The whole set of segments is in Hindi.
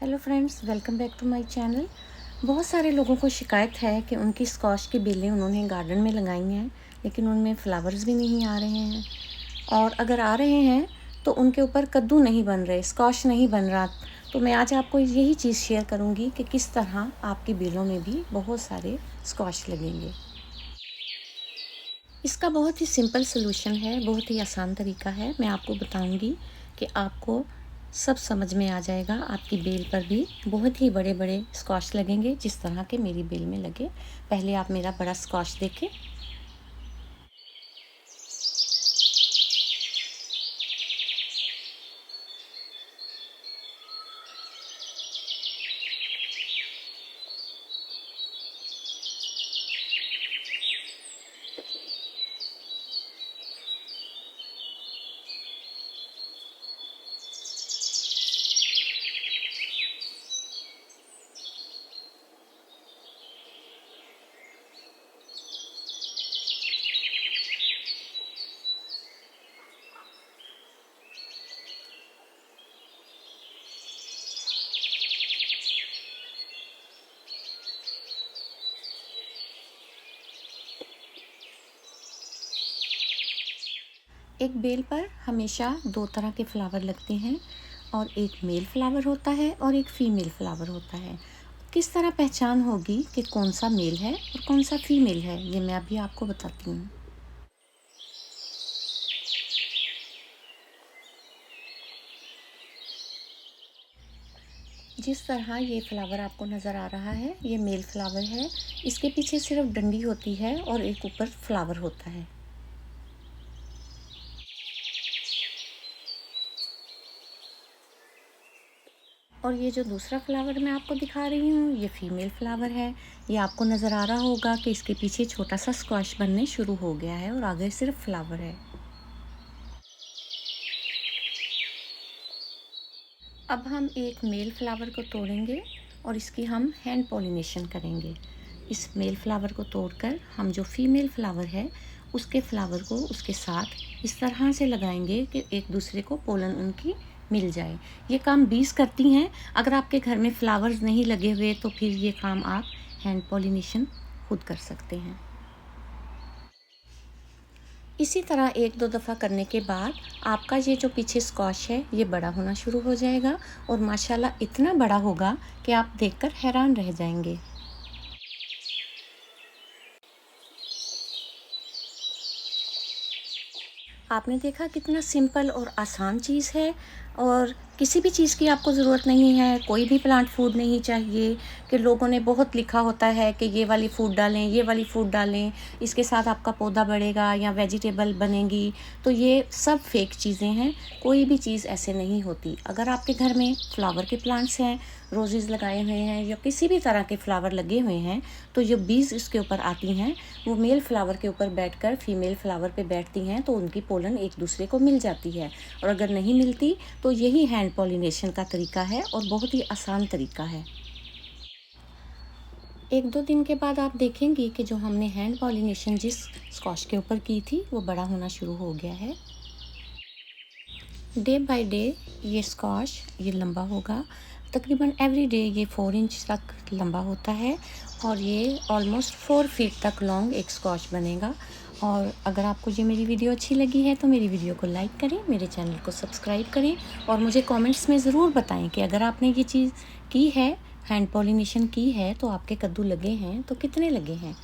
Hello friends, welcome back to my channel. बहुत सारे लोगों को शिकायत है कि उनकी स्क्वाश की बेलें उन्होंने गार्डन में लगाई हैं, लेकिन उनमें फ्लावर्स भी नहीं आ रहे हैं, और अगर आ रहे हैं तो उनके ऊपर कद्दू नहीं बन रहे, स्क्वाश नहीं बन रहा। तो मैं आज आपको यही चीज़ शेयर करूंगी कि किस तरह आपकी बेलों में भी बहुत सारे स्क्वाश लगेंगे। इसका बहुत ही सिंपल सलूशन है, बहुत ही आसान तरीका है। मैं आपको बताऊंगी कि आपको सब समझ में आ जाएगा। आपकी बेल पर भी बहुत ही बड़े बड़े स्क्वाश लगेंगे, जिस तरह के मेरी बेल में लगे। पहले आप मेरा बड़ा स्क्वाश देखें। एक बेल पर हमेशा दो तरह के फ्लावर लगते हैं, और एक मेल फ्लावर होता है और एक फीमेल फ्लावर होता है। किस तरह पहचान होगी कि कौन सा मेल है और कौन सा फीमेल है, ये मैं अभी आपको बताती हूँ। जिस तरह ये फ्लावर आपको नज़र आ रहा है, ये मेल फ्लावर है। इसके पीछे सिर्फ डंडी होती है और एक ऊपर फ्लावर होता है। और ये जो दूसरा फ्लावर मैं आपको दिखा रही हूँ, ये फीमेल फ्लावर है। ये आपको नज़र आ रहा होगा कि इसके पीछे छोटा सा स्क्वाश बनने शुरू हो गया है और आगे सिर्फ फ्लावर है। अब हम एक मेल फ्लावर को तोड़ेंगे और इसकी हम हैंड पॉलिनेशन करेंगे। इस मेल फ्लावर को तोड़कर हम जो फीमेल फ्लावर है उसके फ्लावर को उसके साथ इस तरह से लगाएंगे कि एक दूसरे को पोलन उनकी मिल जाए। ये काम बीज करती हैं। अगर आपके घर में फ्लावर्स नहीं लगे हुए तो फिर ये काम आप हैंड पॉलिनेशन खुद कर सकते हैं। इसी तरह एक दो दफ़ा करने के बाद आपका ये जो पीछे स्क्वाश है ये बड़ा होना शुरू हो जाएगा, और माशाल्लाह इतना बड़ा होगा कि आप देखकर हैरान रह जाएंगे। आपने देखा कितना सिंपल और आसान चीज़ है, और किसी भी चीज़ की आपको ज़रूरत नहीं है। कोई भी प्लांट फूड नहीं चाहिए कि लोगों ने बहुत लिखा होता है कि ये वाली फूड डालें, ये वाली फूड डालें, इसके साथ आपका पौधा बढ़ेगा या वेजिटेबल बनेगी। तो ये सब फेक चीज़ें हैं। कोई भी चीज़ ऐसे नहीं होती। अगर आपके घर में फ्लावर के प्लांट्स हैं, रोजेज़ लगाए हुए हैं या किसी भी तरह के फ्लावर लगे हुए हैं, तो जो बीज इसके ऊपर आती हैं वो मेल फ्लावर के ऊपर बैठकर फीमेल फ्लावर पे बैठती हैं, तो उनकी पोलन एक दूसरे को मिल जाती है। और अगर नहीं मिलती तो यही हैंड पॉलिनेशन का तरीका है, और बहुत ही आसान तरीका है। एक दो दिन के बाद आप देखेंगी कि जो हमने हैंड पॉलिनेशन जिस स्क्वाश के ऊपर की थी वो बड़ा होना शुरू हो गया है। डे बाय डे ये स्क्वाश ये लंबा होगा। तकरीबन एवरी डे ये 4 इंच तक लंबा होता है, और ये ऑलमोस्ट 4 फीट तक लॉन्ग एक स्क्वाश बनेगा। और अगर आपको ये मेरी वीडियो अच्छी लगी है तो मेरी वीडियो को लाइक करें, मेरे चैनल को सब्सक्राइब करें, और मुझे कमेंट्स में ज़रूर बताएं कि अगर आपने ये चीज़ की है, हैंड पॉलिनेशन की है, तो आपके कद्दू लगे हैं तो कितने लगे हैं।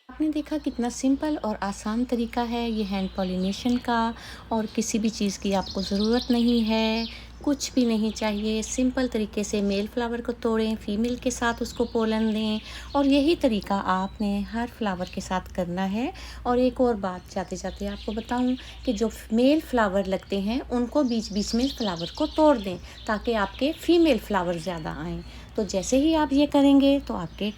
आपने देखा कितना सिंपल और आसान तरीका है ये हैंड पॉलिनेशन का, और किसी भी चीज़ की आपको ज़रूरत नहीं है, कुछ भी नहीं चाहिए। सिंपल तरीके से मेल फ्लावर को तोड़ें, फीमेल के साथ उसको पोलन दें, और यही तरीका आपने हर फ्लावर के साथ करना है। और एक और बात जाते जाते आपको बताऊं कि जो मेल फ्लावर लगते हैं उनको बीच बीच में फ्लावर को तोड़ दें, ताकि आपके फीमेल फ्लावर ज़्यादा आएँ। तो जैसे ही आप ये करेंगे तो आपके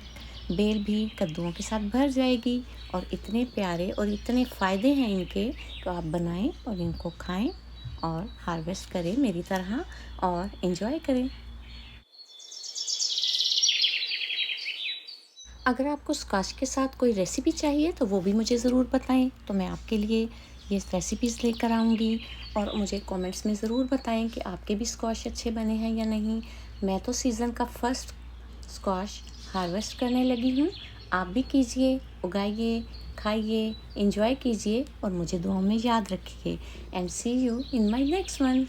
बेल भी कद्दूओं के साथ भर जाएगी। और इतने प्यारे और इतने फ़ायदे हैं इनके, तो आप बनाएं और इनको खाएं और हार्वेस्ट करें मेरी तरह और एंजॉय करें। अगर आपको स्क्वाश के साथ कोई रेसिपी चाहिए तो वो भी मुझे ज़रूर बताएं, तो मैं आपके लिए ये रेसिपीज़ लेकर आऊँगी। और मुझे कमेंट्स में ज़रूर बताएं कि आपके भी स्क्वाश अच्छे बने हैं या नहीं। मैं तो सीज़न का फर्स्ट स्क्वाश हार्वेस्ट करने लगी हूँ। आप भी कीजिए, उगाइए, खाइए, एंजॉय कीजिए और मुझे दुआओं में याद रखिए। And see you in my next one.